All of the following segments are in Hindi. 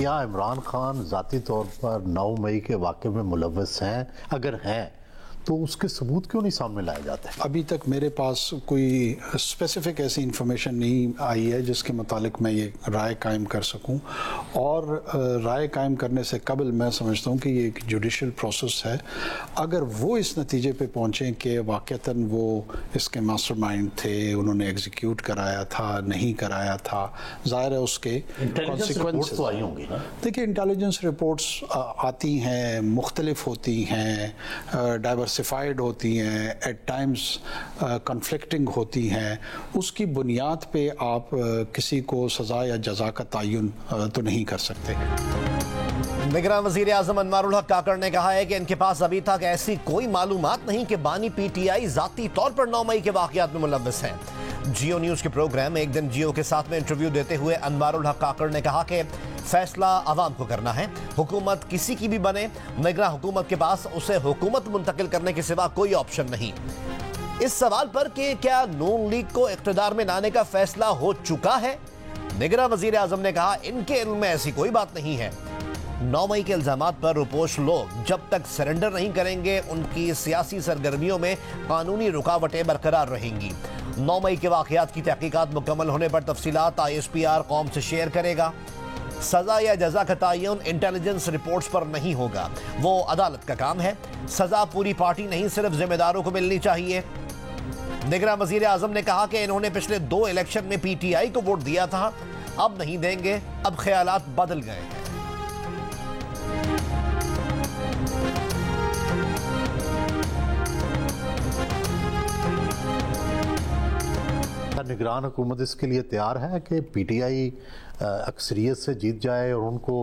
क्या इमरान खान ज़ाती तौर पर 9 मई के वाक़े में मुलव्वस हैं? अगर हैं तो उसके सबूत क्यों नहीं सामने लाए जाते? अभी तक मेरे पास कोई स्पेसिफिक ऐसी इंफॉर्मेशन नहीं आई है जिसके मुतालिक मैं ये राय कायम कर सकूं, और राय कायम करने से कबल मैं समझता हूं कि ये एक जुडिशल प्रोसेस है। अगर वो इस नतीजे पे पहुंचें कि वाक़तन वो इसके मास्टरमाइंड थे, उन्होंने एग्जीक्यूट कराया था, नहीं कराया था, ज़ाहिर है उसके कॉन्सिक्वेंसेस तो आई होंगी ना। देखिए, इंटेलिजेंस रिपोर्ट्स आती हैं, मुख्तलिफ होती हैं, डाइवर्सिफाइड होती हैं, एट टाइम्स कन्फ्लिक्टिंग होती हैं। उसकी बुनियाद पे आप किसी को सज़ा या जज़ा का तयन तो नहीं कर सकते। निगरान वज़ीर आज़म अनवारुल हक काकड़ ने कहा है कि इनके पास अभी तक ऐसी कोई मालूमात नहीं कि बानी पीटीआई ज़ाती तौर पर 9 मई के वाक़यात में मुलव्वस हैं। जियो न्यूज़ के प्रोग्राम एक दिन जियो के साथ में इंटरव्यू देते हुए अनवारुल हक काकड़ ने कहा कि फैसला अवाम को करना है, हुकूमत किसी की भी बने, निगरान हुकूमत के पास उसे हुकूमत मुंतकिल करने के सिवा कोई ऑप्शन नहीं। इस सवाल पर कि क्या नून लीग को इख्तिदार में लाने का फैसला हो चुका है, निगरान वज़ीर आज़म ने कहा इनके इल्म में ऐसी कोई बात नहीं है। 9 मई के इल्जामात पर रुपोश लोग जब तक सरेंडर नहीं करेंगे उनकी सियासी सरगर्मियों में कानूनी रुकावटें बरकरार रहेंगी। 9 मई के वाक़यात की तहकीकात मुकम्मल होने पर तफसीलात ISPR कौम से शेयर करेगा। सज़ा या जज़ा का तयन इंटेलिजेंस रिपोर्ट्स पर नहीं होगा, वो अदालत का काम है। सज़ा पूरी पार्टी नहीं सिर्फ जिम्मेदारों को मिलनी चाहिए। निगरान वज़ीर आज़म ने कहा कि इन्होंने पिछले 2 इलेक्शन में PTI को वोट दिया था, अब नहीं देंगे, अब ख्यालात बदल गए हैं। निगरान हुकूमत इसके लिए तैयार है कि PTI अक्सरियत से जीत जाए और उनको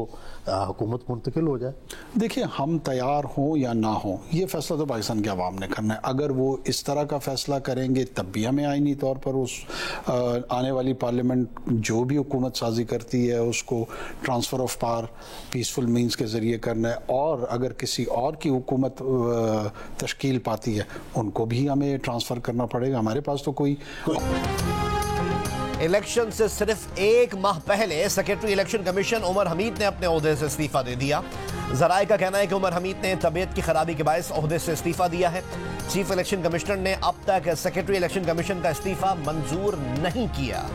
हुकूमत मुंतकिल हो जाए? देखिए, हम तैयार हों या ना हों, ये फैसला तो पाकिस्तान के अवाम ने करना है। अगर वो इस तरह का फैसला करेंगे तब भी हमें आईनी तौर पर उस आने वाली पार्लियामेंट जो भी हुकूमत साजी करती है उसको transfer of power peaceful means के ज़रिए करना है, और अगर किसी और की हुकूमत तश्कील पाती है उनको भी हमें ट्रांसफ़र करना पड़ेगा। हमारे पास तो कोई इलेक्शन से सिर्फ 1 माह पहले secretary election commission Umar Hamid ने अपने ओहदे से इस्तीफा दे दिया। ज़राए का कहना है कि उमर हमीद ने तबीयत की खराबी के बायस ओहदे से इस्तीफा दिया है। चीफ इलेक्शन कमिश्नर ने अब तक सेक्रेटरी इलेक्शन कमीशन का इस्तीफा मंजूर नहीं किया।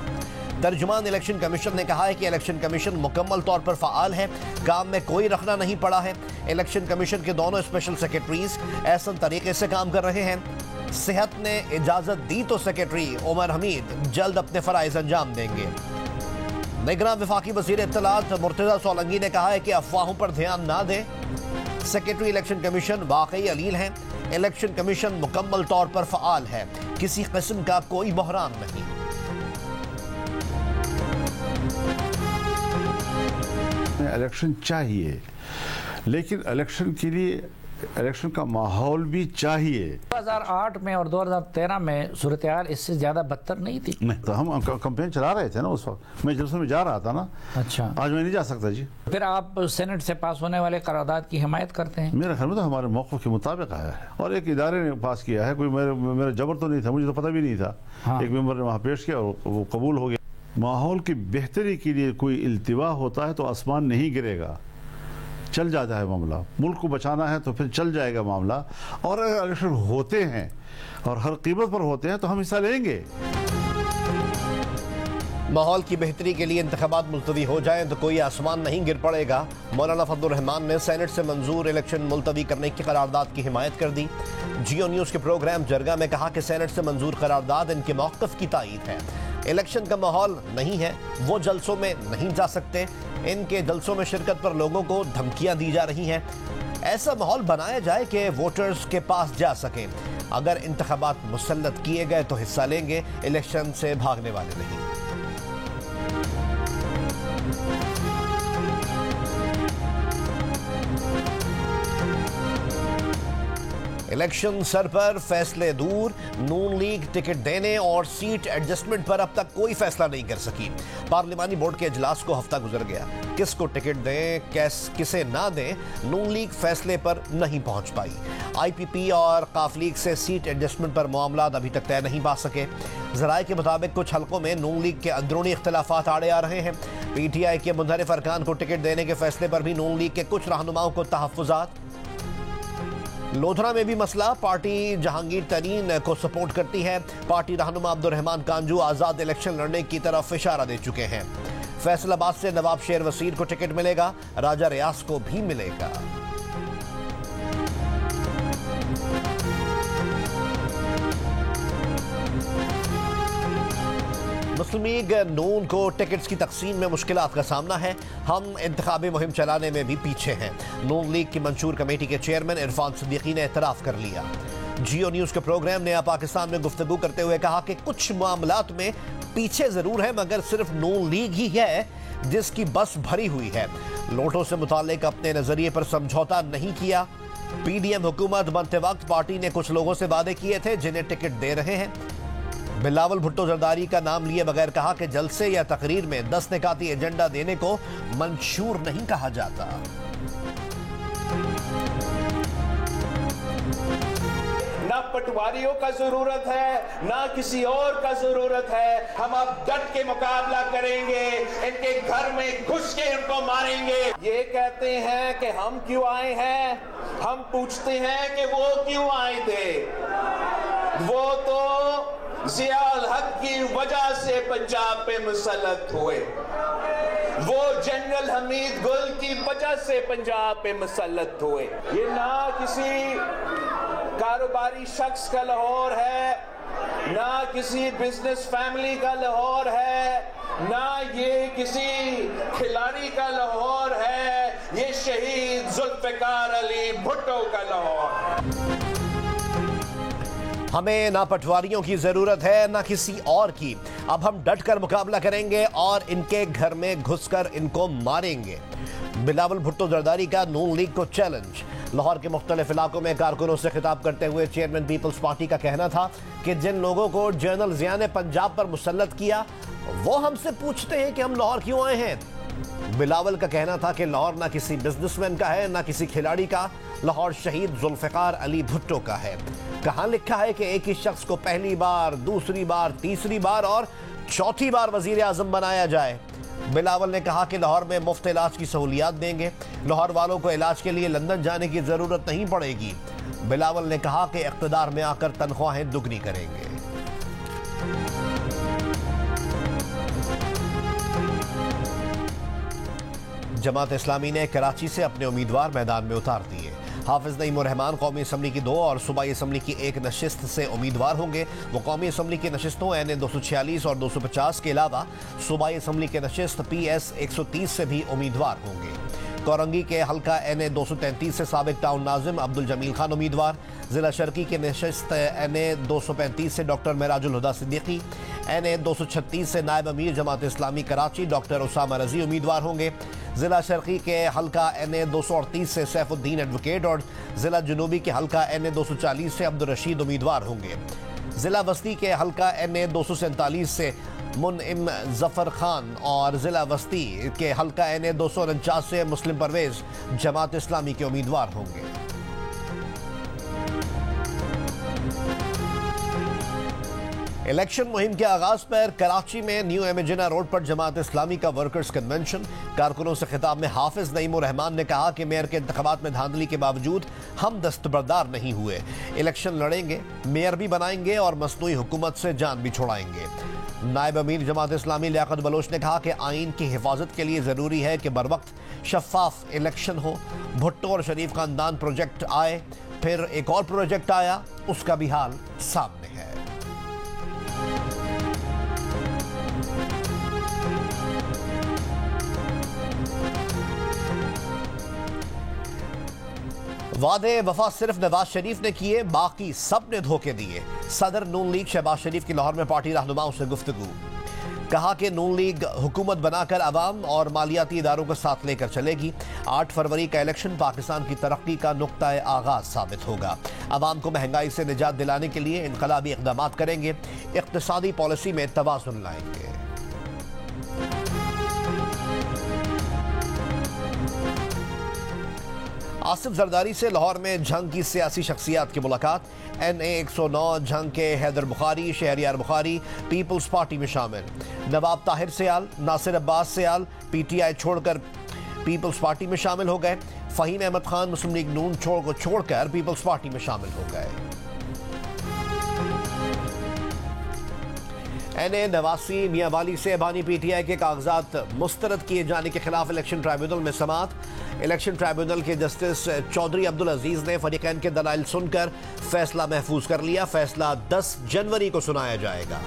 तर्जुमान इलेक्शन कमीशन ने कहा है कि इलेक्शन कमीशन मुकम्मल तौर पर फ़आल है, काम में कोई रखना नहीं पड़ा है। इलेक्शन कमीशन के दोनों स्पेशल सेक्रेटरीज ऐसा तरीके से काम कर रहे हैं। सेहत ने इजाजत दी तो सेक्रेटरी उमर हमीद जल्द अपने फराइज अंजाम देंगे। निगरान वफाकी वज़ीर इत्तलात मुर्तज़ा सोलंकी ने कहा है कि अफवाहों पर ध्यान ना दें, सेक्रेटरी इलेक्शन कमीशन वाकई अलील हैं। इलेक्शन कमीशन मुकम्मल तौर पर फ़आल है, किसी किस्म का कोई बहरान नहीं। इलेक्शन चाहिए, लेकिन इलेक्शन के लिए इलेक्शन का माहौल भी चाहिए। 2008 में और 2013 में सूरत हाल इससे ज़्यादा बदतर नहीं थी। नहीं तो हम कैंपेन चला रहे थे ना उस वक्त, मैं जलसों में जा रहा था ना। अच्छा, आज मैं नहीं जा सकता जी। फिर आप सेनेट से पास होने वाले करारदाद की हिमायत करते हैं? मेरे ख्याल में तो हमारे मौक़िफ़ के मुताबिक आया है और एक इदारे ने पास किया है, कोई मेरा जबर तो नहीं था, मुझे तो पता भी नहीं था। हाँ। एक मेंबर ने वहाँ पेश किया और वो कबूल हो गया। माहौल की बेहतरी के लिए कोई इल्तिवा होता है तो आसमान नहीं गिरेगा, चल जाता है मामला। मुल्क को बचाना है तो फिर चल जाएगा मामला। और अगर इलेक्शन होते हैं और हर कीमत पर होते हैं तो हम हिस्सा लेंगे। माहौल की बेहतरी के लिए इंतखाबात मुलतवी हो जाएं तो कोई आसमान नहीं गिर पड़ेगा। मौलाना फजलुर रहमान ने सेनेट से मंजूर इलेक्शन मुलतवी करने की करारदाद की हिमायत कर दी। जियो न्यूज़ के प्रोग्राम जरगा में कहा कि सेनेट से मंजूर करारदाद इनके मौक़िफ़ की तायीद है। इलेक्शन का माहौल नहीं है, वो जलसों में नहीं जा सकते। इनके जलसों में शिरकत पर लोगों को धमकियां दी जा रही हैं। ऐसा माहौल बनाया जाए कि वोटर्स के पास जा सकें। अगर इंतखाबात मुसल्लत किए गए तो हिस्सा लेंगे, इलेक्शन से भागने वाले नहीं। इलेक्शन सर पर, फैसले दूर। नून लीग टिकट देने और सीट एडजस्टमेंट पर अब तक कोई फैसला नहीं कर सकी। पार्लिमानी बोर्ड के इजलास को हफ्ता गुजर गया, किसको टिकट दें किसे ना दें, नून लीग फैसले पर नहीं पहुंच पाई। IPP और काफ लीग से सीट एडजस्टमेंट पर मामला अभी तक तय नहीं पा सके। ज़राए के मुताबिक कुछ हलकों में नून लीग के अंदरूनी इख्तिलाफात आड़े आ रहे हैं। पीटीआई के मुनहरिफ अरकान को टिकट देने के फैसले पर भी नून लीग के कुछ रहनुमाओं को तहफ्फुजात। लोधरा में भी मसला, पार्टी जहांगीर तरीन को सपोर्ट करती है। पार्टी रहनुमा अब्दुर्रहमान कांजू आजाद इलेक्शन लड़ने की तरफ इशारा दे चुके हैं। फैसलाबाद से नवाब शेर वसीर को टिकट मिलेगा, राजा रियाज को भी मिलेगा। मुस्लिम लीग नून को टिकट्स की तकसीम में मुश्किलात का सामना है। हम इंतखाबी मुहिम चलाने में भी पीछे हैं। नून लीग की मंशूर कमेटी के चेयरमैन इरफान सिद्दीकी ने एतराफ़ कर लिया। जियो न्यूज़ के प्रोग्राम नया पाकिस्तान में गुफ्तगू करते हुए कहा कि कुछ मामलात में पीछे जरूर है, मगर सिर्फ नून लीग ही है जिसकी बस भरी हुई है। नोटों से मुताल्लिक अपने नजरिए पर समझौता नहीं किया। पीडीएम हुकूमत बनते वक्त पार्टी ने कुछ लोगों से वादे किए थे जिन्हें टिकट दे रहे हैं। बिलावल भुट्टो जरदारी का नाम लिए बगैर कहा कि जलसे या तकरीर में 10 निकाती एजेंडा देने को मंशूर नहीं कहा जाता। ना पटवारियों का जरूरत है, ना किसी और का जरूरत है। हम अब डट के मुकाबला करेंगे, इनके घर में घुस के इनको मारेंगे। ये कहते हैं कि हम क्यों आए हैं, हम पूछते हैं कि वो क्यों आए थे। वो तो ज़ियाउल हक की वजह से पंजाब पे मुसल्लत हुए, वो जनरल हमीद गुल की वजह से पंजाब पे मुसल्लत हुए। ये ना किसी कारोबारी शख्स का लाहौर है, ना किसी बिजनेस फैमिली का लाहौर है, ना ये किसी खिलाड़ी का लाहौर है। ये शहीद जुल्फिकार अली भुट्टो का लाहौर। हमें ना पटवारियों की जरूरत है ना किसी और की। अब हम डट कर मुकाबला करेंगे और इनके घर में घुसकर इनको मारेंगे। बिलावल भुट्टो जरदारी का नून लीग को चैलेंज। लाहौर के मुख्तलिफ इलाकों में कारकुनों से खिताब करते हुए चेयरमैन पीपल्स पार्टी का कहना था कि जिन लोगों को जनरल जिया ने पंजाब पर मुसल्लत किया वो हमसे पूछते हैं कि हम लाहौर क्यों आए हैं। बिलावल का कहना था कि लाहौर ना किसी बिजनेसमैन का है ना किसी खिलाड़ी का, लाहौर शहीद जुल्फिकार अली भुट्टो का है। कहां लिखा है कि एक ही शख्स को पहली बार, दूसरी बार, तीसरी बार और चौथी बार वजीर आजम बनाया जाए। बिलावल ने कहा कि लाहौर में मुफ्त इलाज की सहूलियात देंगे, लाहौर वालों को इलाज के लिए लंदन जाने की जरूरत नहीं पड़ेगी। बिलावल ने कहा कि इख्तिदार में आकर तनख्वाहें दुगनी करेंगे। जमात इस्लामी ने कराची से अपने उम्मीदवार मैदान में उतार दिए। हाफिज नईम उर रहमान कौमी असम्बली की 2 और सूबाई असम्बली की 1 नशिस्त से उम्मीदवार होंगे। वो कौमी असम्बली की नशिस्तों NA 246 और 250 के अलावा सूबाई असम्बली के नशिस्त PS 130 से भी उम्मीदवार होंगे। कोरंगी के हल्का NA 233 से साबिक टाउन नाजिम अब्दुल जमील खान उम्मीदवार। जिला शर्की के नशिस्त NA 235 से डॉक्टर मेराजुल हुदा सिद्दीकी। NA 236 से नायब अमीर जमात इस्लामी कराची डॉक्टर उसामा रजी उम्मीदवार होंगे। जिला शर्की के हल्का NA 238 से सैफुद्दीन एडवोकेट और जिला जुनूबी के हल्का NA 240 से अब्दुल रशीद उम्मीदवार होंगे। जिला वस्ती के हल्का NA 247 से मुनइम जफर खान और जिला वस्ती के हल्का NA 249 से मुस्लिम परवेज जमात इस्लामी के उम्मीदवार होंगे। इलेक्शन मुहिम के आगाज पर कराची में न्यू एमेजिना रोड पर जमात इस्लामी का वर्कर्स कन्वेंशन। कारकुनों से खिताब में हाफिज नईम उर रहमान ने कहा कि मेयर के इंतखाबात में धांधली के बावजूद हम दस्तबरदार नहीं हुए। इलेक्शन लड़ेंगे, मेयर भी बनाएंगे और मसनूई हुकूमत से जान भी छुड़ाएंगे। नायब अमीर जमात इस्लामी लियाकत बलोच ने कहा कि आइन की हिफाजत के लिए ज़रूरी है कि बर वक्त शफाफ इलेक्शन हो। भुट्टो और शरीफ खानदान प्रोजेक्ट आए, फिर एक और प्रोजेक्ट आया, उसका भी हाल सामने है। वादे वफा सिर्फ नवाज शरीफ ने किए, बाकी सब ने धोखे दिए। सदर नून लीग शहबाज शरीफ की लाहौर में पार्टी रहनुमाओं से गुफ्तगू। कहा कि नून लीग हुकूमत बनाकर अवाम और मालियाती इदारों को साथ लेकर चलेगी। 8 फरवरी का इलेक्शन पाकिस्तान की तरक्की का नुक्ता आगाज साबित होगा। अवाम को महंगाई से निजात दिलाने के लिए इनकलाबी इक़दाम करेंगे, इक़्तिसादी पॉलिसी में तवाज़ुन लाएंगे। आसिफ जरदारी से लाहौर में झंग की सियासी शख्सियात की मुलाकात। NA 109 झंग के हैदर बुखारी, शहरियार बुखारी पीपल्स पार्टी में शामिल। नवाब ताहिर सयाल, नासिर अब्बास सयाल PTI छोड़कर पीपल्स पार्टी में शामिल हो गए। फ़हीम अहमद खान मुस्लिम लीग नून छोड़कर पीपल्स पार्टी में शामिल हो गए। NA 89 मियांवाली से बानी PTI के कागजात मुस्तरद किए जाने के खिलाफ इलेक्शन ट्राइब्यूनल में समाअत। इलेक्शन ट्राइब्यूनल के जस्टिस चौधरी अब्दुल अजीज ने फरीकैन के दलाइल सुनकर फैसला महफूज कर लिया। फैसला 10 जनवरी को सुनाया जाएगा।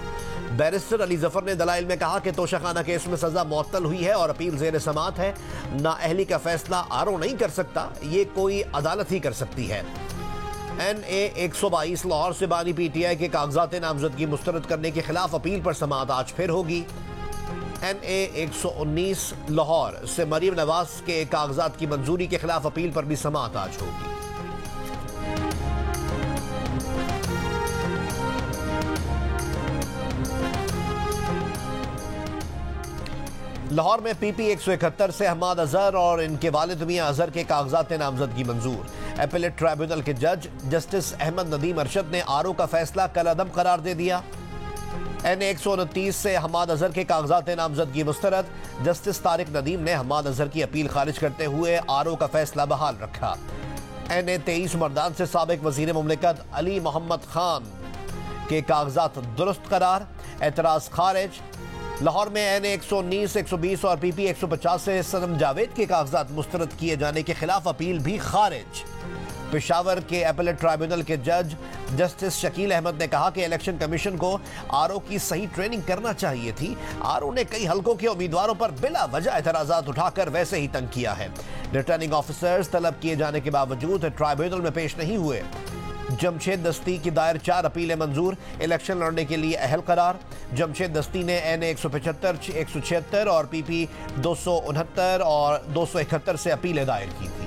बैरिस्टर अली जफर ने दलाइल में कहा कि तोशाखाना केस में सजा मुअत्तल हुई है और अपील जेर समाअत है। नाअहली का फैसला RO नहीं कर सकता, ये कोई अदालत ही कर सकती है। NA 122 लाहौर से बानी PTI के कागजात नामजदगी मुस्तरद करने के खिलाफ अपील पर समाअत आज फिर होगी। NA 119 लाहौर से मरीम नवाज के कागजात की मंजूरी के खिलाफ अपील पर भी समाअत आज होगी। लाहौर में PP 171 से हम्माद अजहर और इनके वालिद मियां अजहर के कागजात नामजदगी मंजूर। एपेलेट ट्राइब्यूनल के जज जस्टिस अहमद नदीम अरशद ने RO का फैसला कलअदम करार दे दिया। NA 129 से हम्माद अजहर के कागजात नामजदगी मुस्तरद। जस्टिस तारिक नदीम ने हम्माद अजहर की अपील खारिज करते हुए RO का फैसला बहाल रखा। NA 23 मर्दान से साबिक वजीर मुमलिकत अली मोहम्मद खान के कागजात दुरुस्त करार, एतराज खारिज। लाहौर में NA 119, 120 और PP 150 से सनम जावेद के कागजात मुस्तरद किए जाने के खिलाफ अपील भी खारिज। पेशावर के एपेलेट ट्राइब्यूनल के जज जस्टिस शकील अहमद ने कहा कि इलेक्शन कमीशन को RO की सही ट्रेनिंग करना चाहिए थी। RO ने कई हलकों के उम्मीदवारों पर बिला वजह एतराजात उठाकर वैसे ही तंग किया है। रिटर्निंग ऑफिसर्स तलब किए जाने के बावजूद ट्राइब्यूनल में पेश नहीं हुए। जमशेद दस्ती की दायर 4 अपीलें मंजूर, इलेक्शन लड़ने के लिए अहल करार। जमशेद दस्ती ने NA 175, 176 और PP 269 और 271 से अपीलें दायर की थी।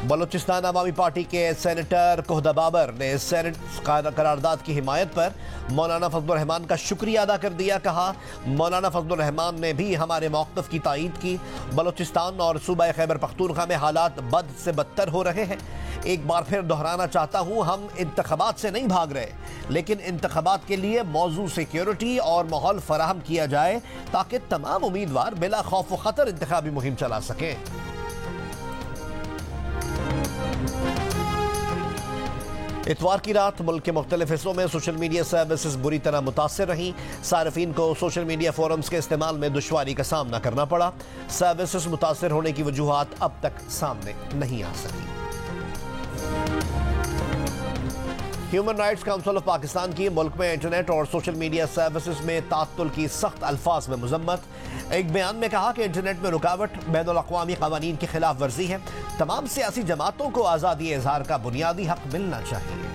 बलूचिस्तान अवामी पार्टी के सेनेटर कोहदा बाबर ने सेनेट करारदाद की हिमायत पर मौलाना फजलुर रहमान का शुक्रिया अदा कर दिया। कहा, मौलाना फजलुर रहमान ने भी हमारे मौक़िफ़ की तायीद की। बलूचिस्तान और सूबा खैबर पख्तूनख्वा में हालात बद से बदतर हो रहे हैं। एक बार फिर दोहराना चाहता हूँ, हम इंतख़ाबात से नहीं भाग रहे, लेकिन इंतख़ाबात के लिए मौजू सिक्योरिटी और माहौल फराहम किया जाए ताकि तमाम उम्मीदवार बिला खौफ व ख़तर इंतखाबी मुहिम चला सकें। इतवार की रात मुल्क के मुख्तलिफ हिस्सों में सोशल मीडिया सर्विसेज बुरी तरह मुतासर रहीं। सार्फिन को सोशल मीडिया फोरम्स के इस्तेमाल में दुश्वारी का सामना करना पड़ा। सर्विसेज मुतासर होने की वजूहात अब तक सामने नहीं आ सकी। Human rights council of Pakistan की मुल्क में इंटरनेट और सोशल मीडिया सर्विसेज में तात्तुल की सख्त अल्फाज में मजम्मत। एक बयान में कहा कि इंटरनेट में रुकावट बैनुल-अक़वामी क़वानीन की खिलाफ वर्जी है। तमाम सियासी जमातों को आज़ादी इज़हार का बुनियादी हक मिलना चाहिए।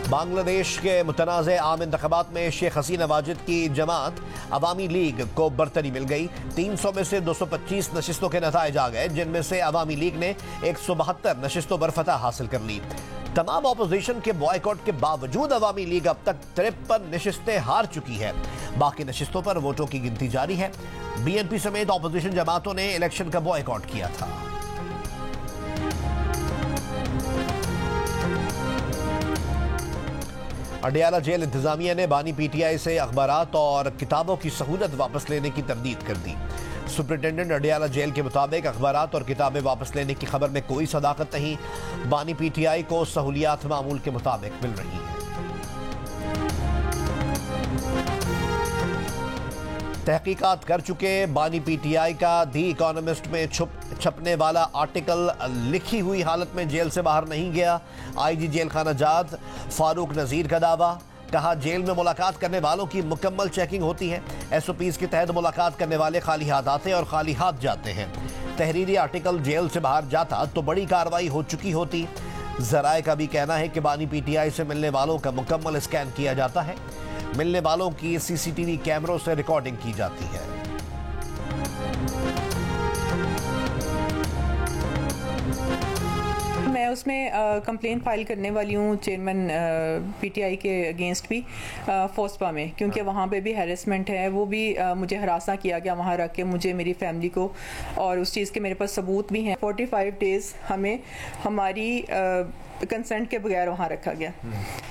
बांग्लादेश के मुतनाज़े आम इंतख़ाबात में शेख हसीना वाजिद की जमात अवामी लीग को बरतरी मिल गई। 300 में से 225 नशिस्तों के नताइज आ गए, जिनमें से अवामी लीग ने 172 नशिस्तों पर फतह हासिल कर ली। तमाम अपोजिशन के बॉयकॉट के बावजूद अवामी लीग अब तक 53 नशिस्तें हार चुकी है। बाकी नशिस्तों पर वोटों की गिनती जारी है। BNP समेत अपोजिशन जमातों ने इलेक्शन का बॉयकॉट किया था। अडियाला जेल इंतजामिया ने बानी PTI से अखबारात और किताबों की सहूलत वापस लेने की तरदीद कर दी। सुपरिटेंडेंट अडियाला जेल के मुताबिक अखबारात और किताबें वापस लेने की खबर में कोई सदाकत नहीं। बानी PTI को सहूलियात मामूल के मुताबिक मिल रही है। तहकीकात कर चुके बानी PTI का दी इकोनॉमिस्ट में छपने वाला आर्टिकल लिखी हुई हालत में जेल से बाहर नहीं गया। IG जेल खाना जात फारूक नज़ीर का दावा। कहा, जेल में मुलाकात करने वालों की मुकम्मल चेकिंग होती है। SOPs के तहत मुलाकात करने वाले खाली हाथ आते और खाली हाथ जाते हैं। तहरीरी आर्टिकल जेल से बाहर जाता तो बड़ी कार्रवाई हो चुकी होती। ज़राए का भी कहना है कि बानी PTI से मिलने वालों का मुकम्मल स्कैन किया जाता है। मिलने वालों की CCTV कैमरों से रिकॉर्डिंग की जाती है। मैं उसमें कंप्लेंट फाइल करने वाली हूँ चेयरमैन पीटीआई के अगेंस्ट भी फोस्पा में, क्योंकि वहाँ पे भी हैरेसमेंट है। वो भी मुझे हरासा किया गया वहाँ रख के, मुझे, मेरी फैमिली को, और उस चीज़ के मेरे पास सबूत भी हैं। 45 डेज़ हमें हमारी कंसेंट के बगैर वहाँ रखा गया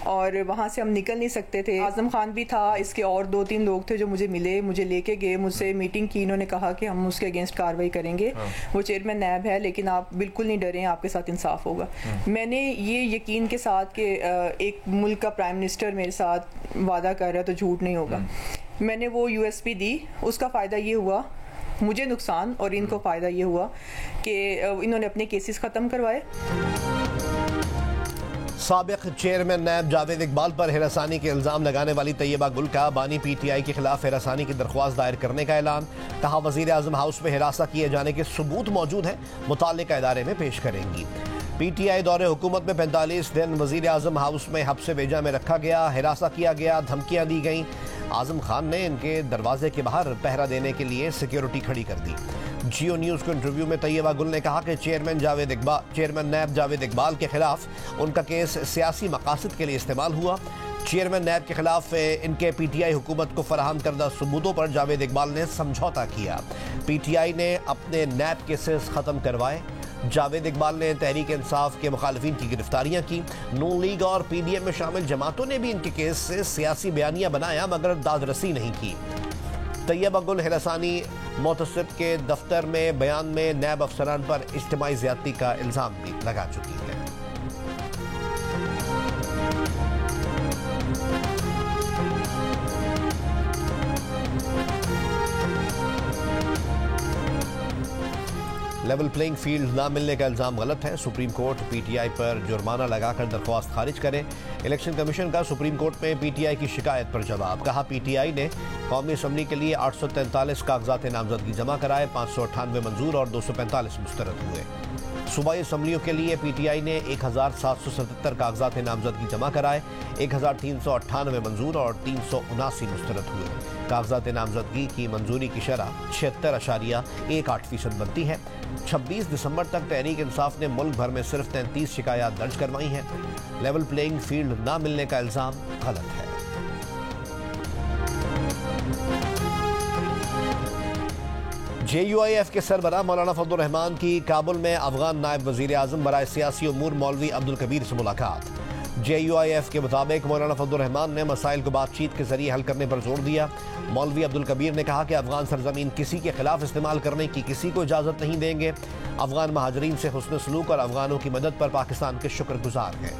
और वहाँ से हम निकल नहीं सकते थे। आजम खान भी था, इसके और 2-3 लोग थे जो मुझे मिले, मुझे लेके गए, मुझसे मीटिंग की, इन्होंने कहा कि हम उसके अगेंस्ट कार्रवाई करेंगे। वो चेयरमैन नैब है, लेकिन आप बिल्कुल नहीं डरें, आपके साथ इंसाफ होगा। मैंने ये यकीन के साथ कि एक मुल्क का प्राइम मिनिस्टर मेरे साथ वादा कर रहा है तो झूठ नहीं होगा, मैंने वो यूएसपी दी। उसका फ़ायदा ये हुआ, मुझे नुकसान और इनको फ़ायदा ये हुआ कि इन्होंने अपने केसेस ख़त्म करवाए। साबिक चेयरमैन नैब जावेद इकबाल पर हिरासानी के इल्ज़ाम लगाने वाली तैयबा गुल का बानी पीटीआई के खिलाफ हिरासानी की दरख्वास्त दायर करने का ऐलान। कहा वज़ीर आज़म हाउस में हिरासा किए जाने के सबूत मौजूद हैं, मुताल्लिका इदारे में पेश करेंगी। पीटीआई दौरे हुकूमत में 45 दिन वज़ीर आज़म हाउस में हब्से वेजा में रखा गया, हिरासा किया गया, धमकियाँ दी गईं। आज़म खान ने इनके दरवाजे के बाहर पहरा देने के लिए सिक्योरिटी खड़ी कर दी। जियो न्यूज़ को इंटरव्यू में तैयबा गुल ने कहा कि चेयरमैन नैब जावेद इकबाल के खिलाफ उनका केस सियासी मकासद के लिए इस्तेमाल हुआ। चेयरमैन नैब के खिलाफ इनके पीटीआई हुकूमत को फराहम करदा सबूतों पर जावेद इकबाल ने समझौता किया। पीटीआई ने अपने नैब केसेस ख़त्म करवाए। जावेद इकबाल ने तहरीक इंसाफ के मुखालिफिन की गिरफ्तारियां की। नून लीग और पीडीएम में शामिल जमातों ने भी इनके केस से सियासी बयानियां बनाया, मगर दादरसी नहीं की। तैयबा गुल हिरासानी मोतसिब के दफ्तर में बयान में नैब अफसरान पर इज्तिमाई ज़्यादती का इल्ज़ाम भी लगा चुकी है। लेवल प्लेइंग फील्ड ना मिलने का इल्ज़ाम गलत है। सुप्रीम कोर्ट पीटीआई पर जुर्माना लगाकर दरख्वास्त खारिज करे। इलेक्शन कमीशन का सुप्रीम कोर्ट में पीटीआई की शिकायत पर जवाब। कहा पीटीआई ने कौमी असम्बली के लिए 843 कागजात नामजदगी जमा कराए, 598 मंजूर और 245 मुस्तरद हुए। सूबाई असम्बलियों के लिए पीटीआई ने 1777 कागजात नामजदगी जमा कराए, 1398 मंजूर और 379 मुस्तरद हुए। कागजात नामजदगी की मंजूरी की शरह 76.18% बनती है। 26 दिसंबर तक तहरीक इंसाफ ने मुल्क भर में सिर्फ 33 शिकायत दर्ज करवाई हैं। लेवल प्लेइंग फील्ड ना मिलने का इल्ज़ाम गलत है। JUIF के सरबराह मौलाना फजलुर रहमान की काबुल में अफगान नायब वज़ीर आज़म बराए सियासी उमूर मौलवी अब्दुल कबीर से मुलाकात। JUIF के मुताबिक मौलाना फजलुर रहमान ने मसाइल को बातचीत के जरिए हल करने पर जोर दिया। मौलवी अब्दुल कबीर ने कहा कि अफगान सरजमीन किसी के खिलाफ इस्तेमाल करने की किसी को इजाज़त नहीं देंगे। अफगान महाजरीन से हुस्न सलूक और अफगानों की मदद पर पाकिस्तान के शुक्रगुजार हैं।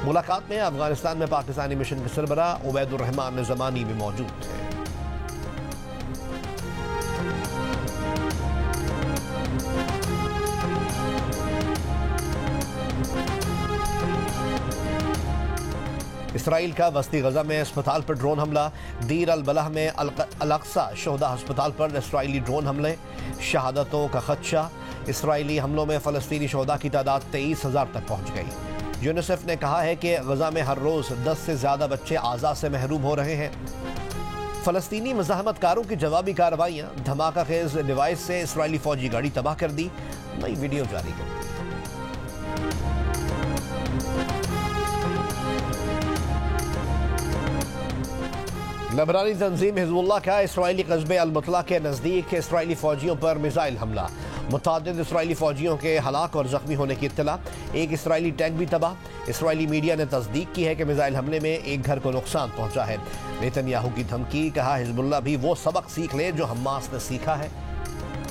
मुलाकात में अफगानिस्तान में पाकिस्तानी मिशन के सरबराह उबैदुर रहमान ज़मानी भी मौजूद थे। इसराइल का वस्ती गजा में अस्पताल पर ड्रोन हमला। दीर अल बलाह में अल-अक्सा शोहदा अस्पताल पर इसराइली ड्रोन हमले, शहादतों का खदशा। इसराइली हमलों में फ़लस्तीनी शोहदा की तादाद 23,000 तक पहुँच गई। यूनिसेफ ने कहा है कि गजा में हर रोज़ 10 से ज़्यादा बच्चे आज़ा से महरूम हो रहे हैं। फ़लस्तीनी मज़ाहमतकारों की जवाबी कार्रवाइयाँ, धमाका खेज डिवाइस से इसराइली फ़ौजी गाड़ी तबाह कर दी, नई वीडियो जारी कर दी। लबनानी तंजीम हिज़्बुल्लाह का इसराइली कस्बे अल-मुतला के नज़दीक इसराइली फ़ौजियों पर मिसाइल हमला। मुतअद्दिद इसराइली फ़ौजियों के हलाक और ज़ख्मी होने की इत्तला। एक इसराइली टैंक भी तबाह। इसराइली मीडिया ने तस्दीक की है कि मिसाइल हमले में एक घर को नुकसान पहुँचा है। नेतन्याहू की धमकी। कहा हिज़्बुल्लाह भी वो सबक सीख ले जो हमास ने सीखा है।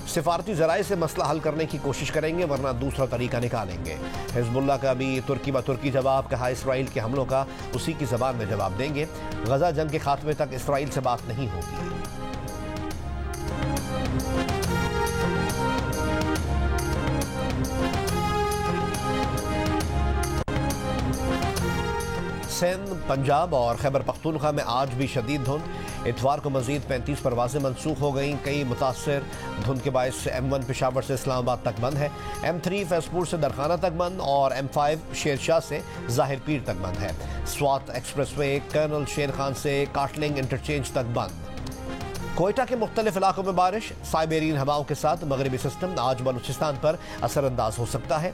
सिफारती ज़राए से मसला हल करने की कोशिश करेंगे, वरना दूसरा तरीका निकालेंगे। हिज़्बुल्लाह का भी तुर्की ब तुर्की जवाब। कहा इसराइल के हमलों का उसी की ज़बान में जवाब देंगे। गजा जंग के खात्मे तक इसराइल से बात नहीं होगी। सिंध, पंजाब और खैबर पख्तूनख्वा में आज भी शदीद धुंध। इतवार को मजीद 35 परवाजें मनसूख हो गईं। कई मुतासर धुंध के बायस M1 पेशावर से इस्लामाबाद तक बंद है, M3 फैसपुर से दरखाना तक बंद और M5 शेरशाह से ज़ाहिर पीर तक बंद है। स्वात एक्सप्रेसवे कर्नल शेर खान से काटलिंग इंटरचेंज तक बंद। कोयटा के मुख्तलिफ इलाकों में बारिश, साइबेरियन हवाओं के साथ मगरबी सिस्टम आज बलूचिस्तान पर असरअंदाज हो सकता है।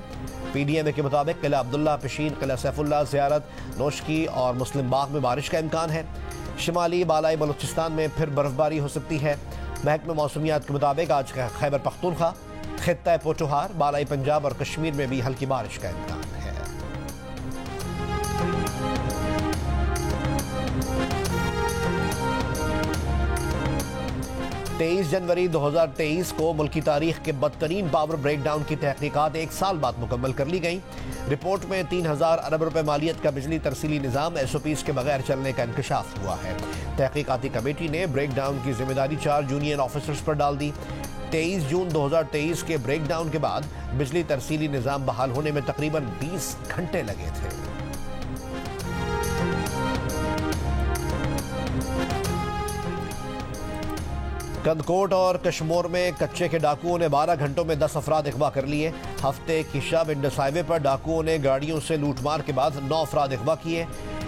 PDMA के मुताबिक किला अब्दुल्ला, पिशीन, किला सैफुल्ला, ज़ियारत, नोशकी और मुस्लिम बाग में बारिश का इम्कान है। शिमाली बालाई बलूचिस्तान में फिर बर्फबारी हो सकती है। महकमे मौसमियात के मुताबिक आज खैबर पख्तूनख्वा, खित्ता पोठोहार, बालाई पंजाब और कश्मीर में भी हल्की बारिश का इम्कान है। 23 जनवरी 2023 को मुल्की तारीख के बदतरीन पावर ब्रेकडाउन की तहकीकात 1 साल बाद मुकम्मल कर ली गई। रिपोर्ट में 3000 अरब रुपए मालियत का बिजली तरसीली निज़ाम SOPs के बगैर चलने का इंकशाफ हुआ है। तहकीकाती कमेटी ने ब्रेकडाउन की जिम्मेदारी 4 यूनियन ऑफिसर्स पर डाल दी। 23 जून 2023 के ब्रेकडाउन के बाद बिजली तरसीली निज़ाम बहाल होने में तकरीबन 20 घंटे लगे थे। कंदकोट और कश्मोर में कच्चे के डाकुओं ने 12 घंटों में 10 अफराद अगवा कर लिए। हफ्ते की शब इंडस हाईवे पर डाकुओं ने गाड़ियों से लूटमार के बाद 9 अफराद अगवा किए।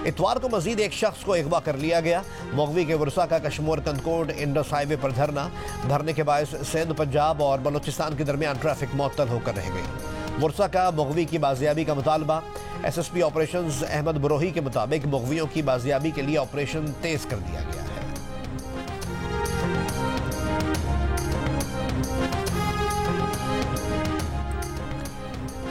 इतवार को मजीद एक शख्स को अगवा कर लिया गया। मगवी के वर्षा का कश्मोर कंदकोट इंडस हाईवे पर धरने के बायस सिंध, पंजाब और बलूचिस्तान के दरमियान ट्रैफिक मुअत्तल होकर रह गई। वर्षा का मगवी की बाजियाबी का मुतालबा। SSP ऑपरेशंस अहमद बरोही के मुताबिक मगवियों की बाजियाबी के लिए ऑपरेशन तेज कर दिया गया है।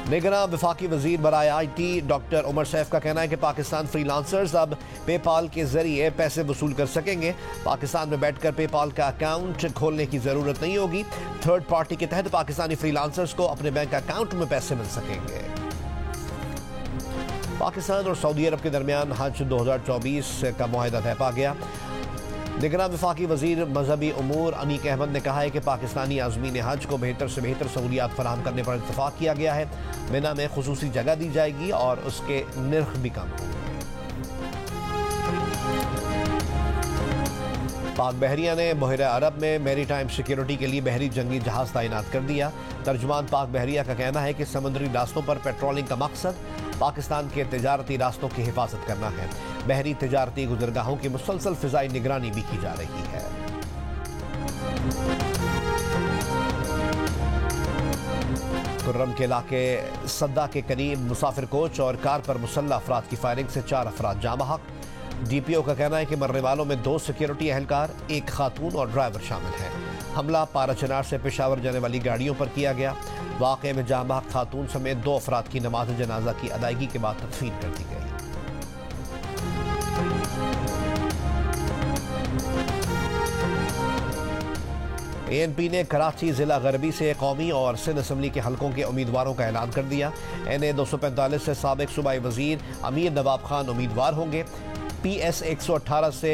निगरां वफाकी वजीर बराए IT डॉक्टर उमर सैफ का कहना है कि पाकिस्तान फ्रीलांसर्स अब पेपाल के जरिए पैसे वसूल कर सकेंगे। पाकिस्तान में बैठकर पेपाल का अकाउंट खोलने की जरूरत नहीं होगी। थर्ड पार्टी के तहत पाकिस्तानी फ्रीलांसर्स को अपने बैंक अकाउंट में पैसे मिल सकेंगे। पाकिस्तान और सऊदी अरब के दरमियान हज 2024 का मुआहदा तय पा गया। निगरान वफाकी वजीर मजहबी उमूर अनीक अहमद ने कहा है कि पाकिस्तानी आज़मीन हज को बेहतर से बेहतर सहूलियात फराहम करने पर इत्तफाक किया गया है। मिना में खुसूसी जगह दी जाएगी और उसके निर्ख भी कम होंगे। पाक बहरिया ने बहरा अरब में मैरीटाइम सिक्योरिटी के लिए बहरी जंगी जहाज तैनात कर दिया। तर्जुमान पाक बहरिया का कहना है कि समुद्री रास्तों पर पेट्रोलिंग का मकसद पाकिस्तान के तिजारती रास्तों की हिफाजत करना है। बहरी तिजारती गुजरगाहों की मुसलसल फिजाई निगरानी भी की जा रही है। खुर्रम के इलाके सद्दा के करीब मुसाफिर कोच और कार पर मुसल्लह अफराद की फायरिंग से 4 अफराद जाँ बहक। DPO का कहना है कि मरने वालों में 2 सिक्योरिटी एहलकार, 1 खातून और ड्राइवर शामिल है। हमला पाराचनार से पेशावर जाने वाली गाड़ियों पर किया गया। वाक़े में जाँ बहक खातून समेत 2 अफराद की नमाज जनाजा की अदायगी के बाद तदफीन कर दी गई। ANP ने कराची जिला गरबी से कौमी और सिंध असम्बली के हलकों के उम्मीदवारों का ऐलान कर दिया। NA 245 से साबिक सूबाई वजीर अमीर नवाब खान उम्मीदवार होंगे। PS 118 से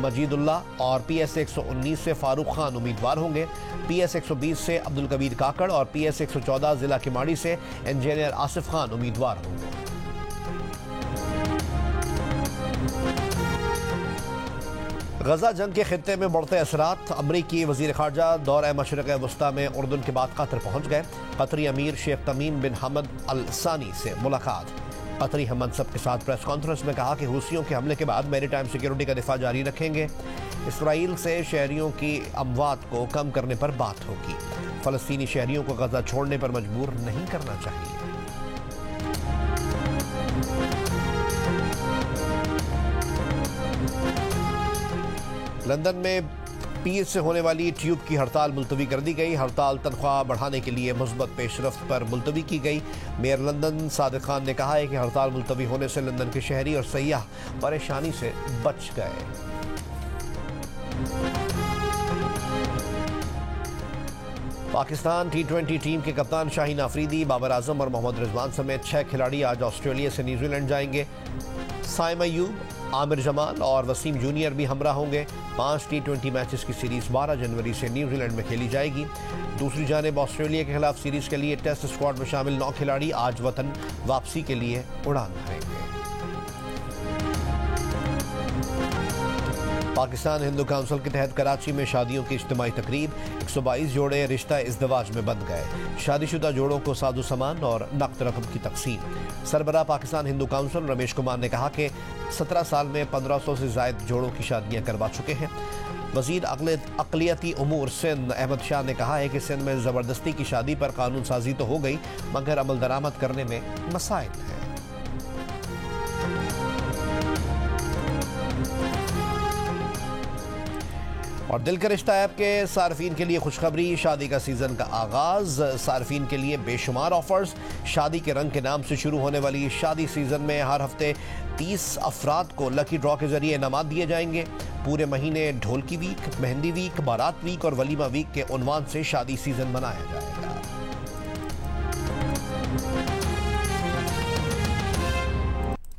मजीदुल्ला और PS 119 से फारूक खान उम्मीदवार होंगे। PS 120 से अब्दुल कबीर काकड़ और PS 114 जिला किमाड़ी से इंजीनियर आसिफ खान उम्मीदवार होंगे। गजा जंग के खित्ते में बढ़ते असरात। अमरीकी वजीर खारजा दौरे मशरिक़ वस्ता में उर्दन के बाद कतर पहुंच गए। कतरी अमीर शेख तमीम बिन हमद अल सानी से मुलाकात। कतरी हम मनसब के साथ प्रेस कॉन्फ्रेंस में कहा कि हूसियों के हमले के बाद मैरीटाइम सिक्योरिटी का दिफा जारी रखेंगे। इसराइल से शहरियों की अमवात को कम करने पर बात होगी। फ़लस्तीनी शहरियों को गजा छोड़ने पर मजबूर नहीं करना चाहिए। लंदन में पीर से होने वाली ट्यूब की हड़ताल मुलतवी कर दी गई। हड़ताल तनख्वाह बढ़ाने के लिए मुस्बत पेशरफ्त पर मुलतवी की गई। मेयर लंदन सादिक खान ने कहा है कि हड़ताल मुलतवी होने से लंदन के शहरी और सयाह परेशानी से बच गए। पाकिस्तान T20 टीम के कप्तान शाहीन आफरीदी, बाबर आजम और मोहम्मद रिजवान समेत 6 खिलाड़ी आज ऑस्ट्रेलिया से न्यूजीलैंड जाएंगे। साइम अयूब, आमिर जमाल और वसीम जूनियर भी हमरा होंगे। 5 T20 मैचेस की सीरीज 12 जनवरी से न्यूजीलैंड में खेली जाएगी। दूसरी जानिब ऑस्ट्रेलिया के खिलाफ सीरीज के लिए टेस्ट स्क्वाड में शामिल 9 खिलाड़ी आज वतन वापसी के लिए उड़ान भरेंगे। पाकिस्तान हिंदू काउंसिल के तहत कराची में शादियों की इज्तिमाई तकरीब। 122 जोड़े रिश्ता इज़्दिवाज में बंध गए। शादीशुदा जोड़ों को सादो सामान और नकद रकम की तकसीम। सरबराह पाकिस्तान हिंदू काउंसिल रमेश कुमार ने कहा कि 17 साल में 1500 से ज़ायद जोड़ों की शादियां करवा चुके हैं। वजीर अक़लियती उमूर सिंध अहमद शाह ने कहा है कि सिंध में ज़बरदस्ती की शादी पर कानून साजी तो हो गई मगर अमल दरामद करने में मसाइल है। और दिल का रिश्ता ऐप के सार्फिन के लिए खुशखबरी, शादी का सीजन का आगाज, सार्फिन के लिए बेशुमार ऑफर्स। शादी के रंग के नाम से शुरू होने वाली शादी सीजन में हर हफ्ते 30 अफराद को लकी ड्रॉ के जरिए इनामात दिए जाएंगे। पूरे महीने ढोलकी वीक, मेहंदी वीक, बारात वीक और वलीमा वीक के उन्वान से शादी सीजन मनाया जाएगा।